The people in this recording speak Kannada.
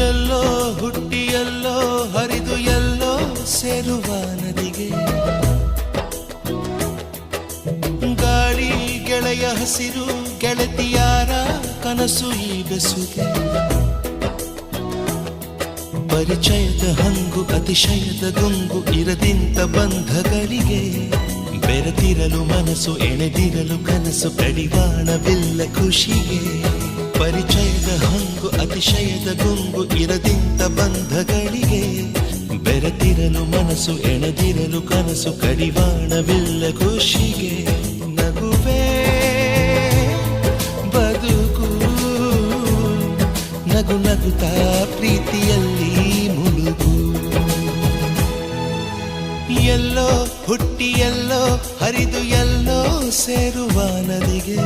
ಎಲ್ಲೋ ಹುಟ್ಟಿ ಎಲ್ಲೋ ಹರಿದು ಎಲ್ಲೋ ಸೇರುವ ನದಿಗೆ ಗಾಳಿ ಗೆಳೆಯ ಹಸಿರು ಗೆಳತಿಯಾರ ಕನಸು ಈ ಬೆಸುಗೆ ಪರಿಚಯದ ಹಂಗು ಅತಿಶಯದ ಗುಂಗು ಇರದಿಂತ ಬಂಧಗಳಿಗೆ ಬೆರೆತಿರಲು ಮನಸ್ಸು ಎಣೆದಿರಲು ಕನಸು ಕಡಿವಾಣವಿಲ್ಲ ಖುಷಿಗೆ ಪರಿಚಯದ ಹಂಗು ಅತಿಶಯದ ಗುಂಗು ಇರದಿಂತ ಬಂಧಗಳಿಗೆ ಬೆರೆತಿರಲು ಮನಸ್ಸು ಎಣೆದಿರಲು ಕನಸು ಕಡಿವಾಣವಿಲ್ಲ ಖುಷಿಗೆ ನಗುವೆ ಬದುಕು ನಗು ನಗುತ್ತಾ ಪ್ರೀತಿಯಲ್ಲಿ ಮುಳುಗು ಎಲ್ಲೋ ಹುಟ್ಟಿ ಎಲ್ಲೋ ಹರಿದು ಎಲ್ಲೋ ಸೇರುವ ನದಿಗೆ